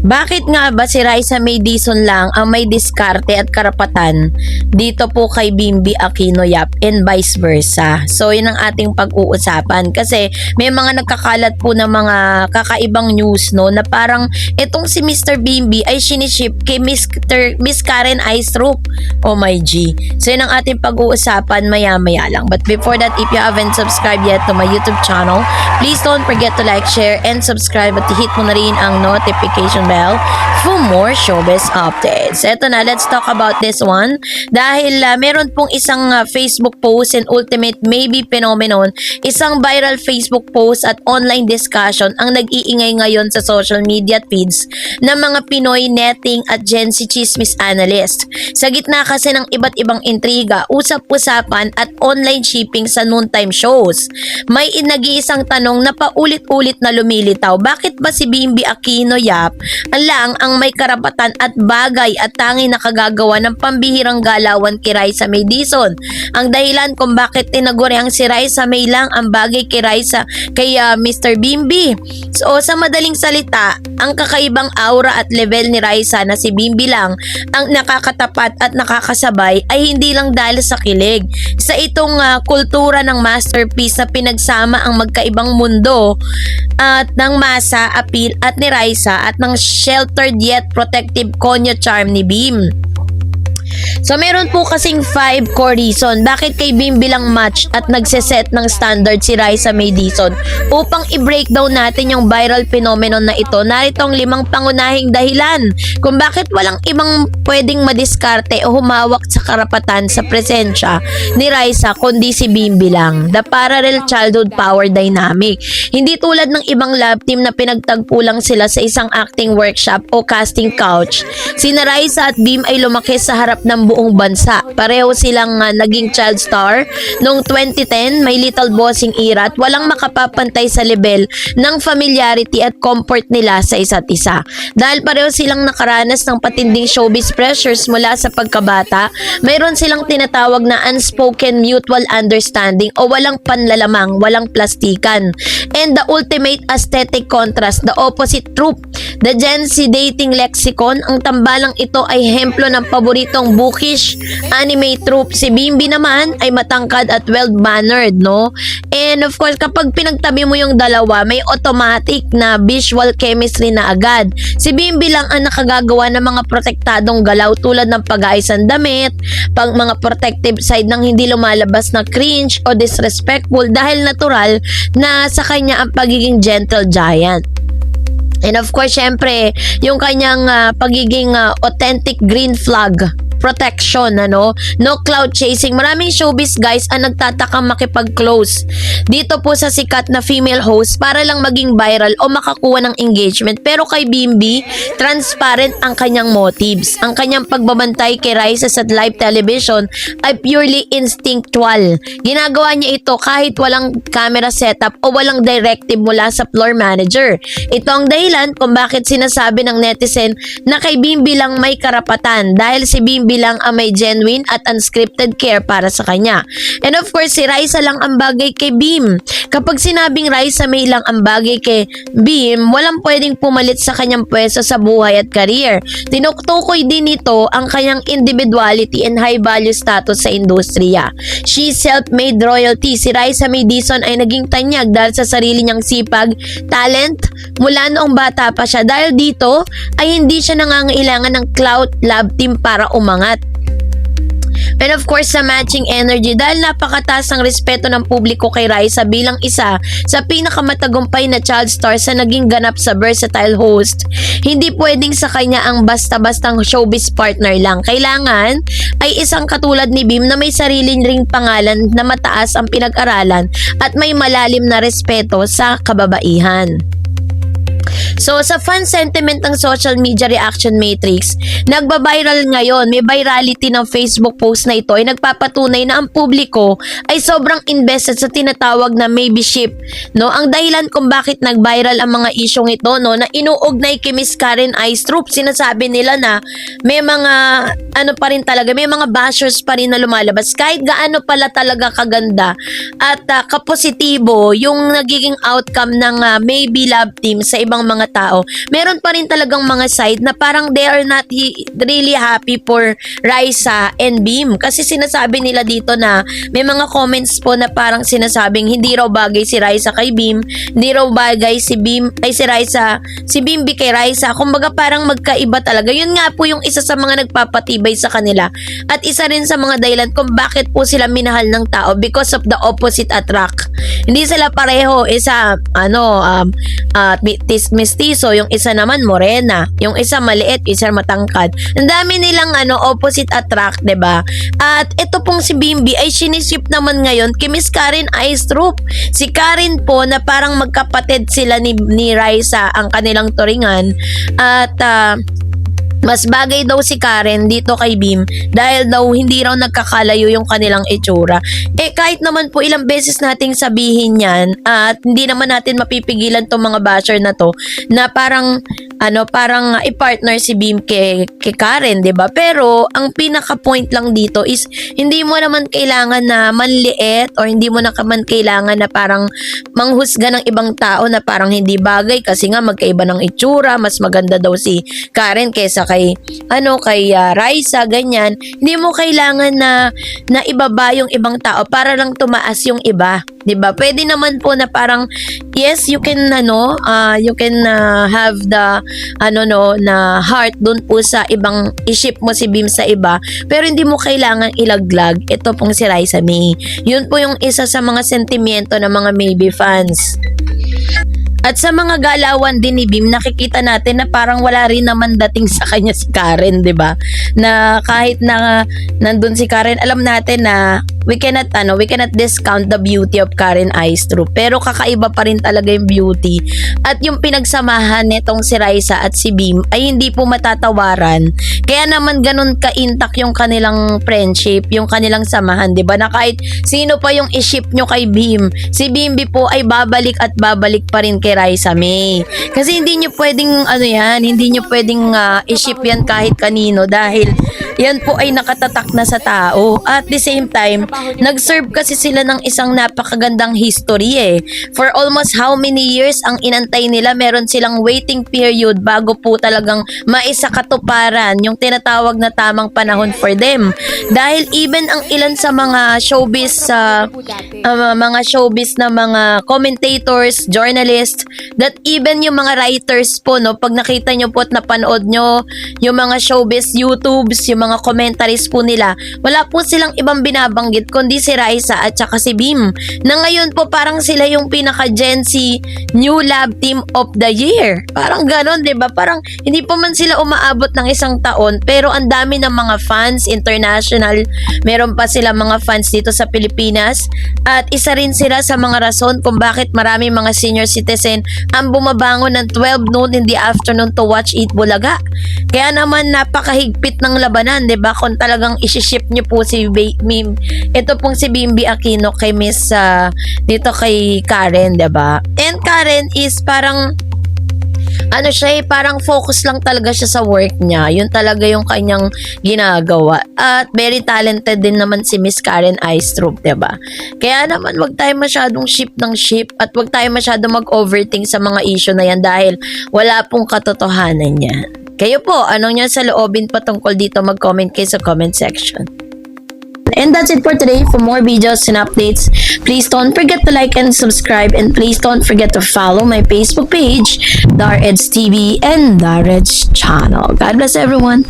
Bakit nga ba si Raisa May Dizon lang ang may diskarte at karapatan dito po kay Bimby Aquino Yap and vice versa? So yun ang ating pag-uusapan kasi may mga nagkakalat po ng mga kakaibang news no na parang itong si Mr. Bimby ay siniship kay Miss Karen Aistrup. Oh my G. So yun ang ating pag-uusapan maya-maya lang. But before that, if you haven't subscribed yet to my YouTube channel, please don't forget to like, share, and subscribe at hit mo na rin ang notification bell for more showbiz updates. Eto na, let's talk about this one. Dahil meron pong isang Facebook post and ultimate maybe phenomenon, isang viral Facebook post at online discussion ang nag-iingay ngayon sa social media feeds ng mga Pinoy netting at Gen Z chismis analyst. Sa gitna kasi ng iba't ibang intriga, usap-usapan at online shipping sa noontime shows, may nag-iisang tanong na paulit-ulit na lumilitaw. Bakit ba si Bimby Aquino Yap lang ang may karapatan at bagay at tanging nakagagawa ng pambihirang galawan kay Raisa May Dizon? Ang dahilan kung bakit tinaguriang si Raisa May lang ang bagay kay Mr. Bimby. So sa madaling salita, ang kakaibang aura at level ni Raisa na si Bimby lang ang nakakatapat at nakakasabay ay hindi lang dahil sa kilig. Sa itong kultura ng masterpiece na pinagsama ang magkaibang mundo at ng masa, appeal at ni Raisa at ng sheltered yet protective konyo charm ni Bim. So meron po kasing 5 core reason bakit kay Bimby lang match at nagseset ng standard si Raisa May Dizon. Upang i-breakdown natin yung viral phenomenon na ito, narito ang 5 pangunahing dahilan kung bakit walang ibang pwedeng madiskarte o humawak sa karapatan sa presensya ni Raisa kundi si Bimby lang. The parallel childhood power dynamic. Hindi tulad ng ibang love team na pinagtagpo lang sila sa isang acting workshop o casting couch. Sina Raisa at Bim ay lumaki sa harap ng buong bansa. Pareho silang naging child star noong 2010, may Little Bossing era at walang makapapantay sa level ng familiarity at comfort nila sa isa't isa. Dahil pareho silang nakaranas ng patinding showbiz pressures mula sa pagkabata, mayroon silang tinatawag na unspoken mutual understanding o walang panlalamang, walang plastikan. And the ultimate aesthetic contrast, the opposite trope, the Gen Z dating lexicon, ang tambalang ito ay hemplo ng paboritong bookish anime troupe. Si Bimby naman ay matangkad at well-mannered, no? And of course, kapag pinagtabi mo yung dalawa, may automatic na visual chemistry na agad. Si Bimby lang ang nakagagawa ng mga protektadong galaw tulad ng pag-aayos ng damit, pang mga protective side ng hindi lumalabas na cringe o disrespectful dahil natural na sa kanya ang pagiging gentle giant. And of course, syempre, yung kanyang pagiging authentic green flag protection, no cloud chasing. Maraming showbiz guys ang nagtatakang makipag-close dito po sa sikat na female host para lang maging viral o makakuha ng engagement. Pero kay Bimby, transparent ang kanyang motives. Ang kanyang pagbabantay kay Raisa sa live television ay purely instinctual. Ginagawa niya ito kahit walang camera setup o walang directive mula sa floor manager. Ito ang dahilan kung bakit sinasabi ng netizen na kay Bimby lang may karapatan dahil si Bimby lang ang may genuine at unscripted care para sa kanya. And of course, si Raisa lang ang bagay kay Bim. Kapag sinabing Raisa May lang ang bagay kay Bim, walang pwedeng pumalit sa kanyang pwesto sa buhay at career. Tinutukoy din ito ang kanyang individuality and high value status sa industriya. She self-made royalty. Si Raisa May Dizon ay naging tanyag dahil sa sarili niyang sipag, talent, mula noong bata pa siya. Dahil dito ay hindi siya nangangailangan ng clout love team para umangat. And of course, sa matching energy dahil napakataas ng respeto ng publiko kay Raisa bilang isa sa pinakamatagumpay na child star sa naging ganap sa versatile host. Hindi pwedeng sa kanya ang basta-bastang showbiz partner lang. Kailangan ay isang katulad ni Bim na may sarili ring pangalan na mataas ang pinag-aralan at may malalim na respeto sa kababaihan. So, sa fan sentiment ng social media reaction matrix, nagba-viral ngayon. May virality ng Facebook post na ito ay nagpapatunay na ang publiko ay sobrang invested sa tinatawag na maybe ship. No? Ang dahilan kung bakit nag-viral ang mga isyong ito, no, na inuugnay kay Miss Karen Aistrup, sinasabi nila na may mga pa rin talaga, may mga bashers pa rin na lumalabas. Kahit gaano pala talaga kaganda at kapositibo yung nagiging outcome ng maybe love team sa ibang mga tao, meron pa rin talagang mga side na parang they are not really happy for Raisa and Beam. Kasi sinasabi nila dito na may mga comments po na parang sinasabing hindi raw bagay si Raisa kay Beam, hindi raw bagay si Beam ay si Raisa, si Bimbi kay Raisa. Kumbaga parang magkaiba talaga. Yun nga po yung isa sa mga nagpapatibay sa kanila at isa rin sa mga dahilan kung bakit po sila minahal ng tao, because of the opposite attract. Hindi sila pareho, isa mestizo, yung isa naman morena, yung isa maliit, isa matangkad. Ang dami nilang opposite attract, 'di ba? At ito pong si Bimbi ay sinisip naman ngayon kay Miss Karen Aistrup. Si Karen po na parang magkapatid sila ni Raisa ang kanilang turingan at mas bagay daw si Karen dito kay Beam dahil daw hindi raw nagkakalayo yung kanilang itsura. Kahit naman po ilang beses nating sabihin yan at hindi naman natin mapipigilan tong mga basher na to na parang i-partner si Beam kay Karen, 'di ba? Pero ang pinaka point lang dito is hindi mo naman kailangan na manliit or hindi mo naman kailangan na parang manghusga ng ibang tao na parang hindi bagay kasi nga magkaiba ng itsura, mas maganda daw si Karen kaysa kay Raisa, ganyan. Hindi mo kailangan na ibaba yung ibang tao para lang tumaas yung iba, 'di ba? Pwede naman po na parang yes, you can have the na heart dun po sa ibang i-ship mo si Beam sa iba, pero hindi mo kailangan ilaglag ito pong si Raisa May. Yun po yung isa sa mga sentimiento ng mga Maybe fans. At sa mga galawan din ni Beam, nakikita natin na parang wala rin naman dating sa kanya si Karen, 'di ba? Na kahit na nandun si Karen, alam natin na we cannot discount the beauty of Karen Aistrup. Pero kakaiba pa rin talaga yung beauty. At yung pinagsamahan nitong si Raisa at si Beam ay hindi po matatawaran. Kaya naman ganun ka-intact yung kanilang friendship, yung kanilang samahan, 'di ba? Na kahit sino pa yung i-ship nyo kay Beam, si Bimbi po ay babalik at babalik pa rin kay Raisa May. Kasi hindi nyo pwedeng hindi nyo pwedeng i-ship yan kahit kanino dahil yan po ay nakatatak na sa tao. At the same time, nag-serve kasi sila ng isang napakagandang history For almost how many years ang inantay nila, meron silang waiting period bago po talagang maisakatuparan yung tinatawag na tamang panahon for them. Dahil even ang ilan sa mga showbiz na mga commentators, journalists, that even yung mga writers po, pag nakita nyo po at napanood nyo yung mga showbiz YouTubes, yung mga commentaries po nila, wala po silang ibang binabanggit kundi si Raisa at saka si Beam, na ngayon po parang sila yung pinaka Gen Z New Love Team of the Year. Parang ganon, 'di ba? Parang hindi pa man sila umaabot ng isang taon, pero ang dami ng mga fans international. Meron pa sila mga fans dito sa Pilipinas at isa rin sila sa mga rason kung bakit marami mga senior citizen ang bumabangon ng 12 noon in the afternoon to watch Eat Bulaga. Kaya naman napakahigpit ng labanan, 'di ba? Kung talagang i-ship niyo po si Beam, ito pong si Bimbi Aquino kay Miss dito kay Karen, 'di ba? And Karen is parang parang focus lang talaga siya sa work niya. Yun talaga yung kanyang ginagawa. At very talented din naman si Miss Karen Aistrup, 'di ba? Kaya naman wag tayo masyadong ship at wag tayo masyadong mag-overthink sa mga issue na yan dahil wala pong katotohanan yan. Kayo po, anong nyo sa loobin patungkol dito? Mag-comment kayo sa comment section. And that's it for today. For more videos and updates, please don't forget to like and subscribe, and please don't forget to follow my Facebook page, Dar Eds TV and Dar Eds channel. God bless everyone.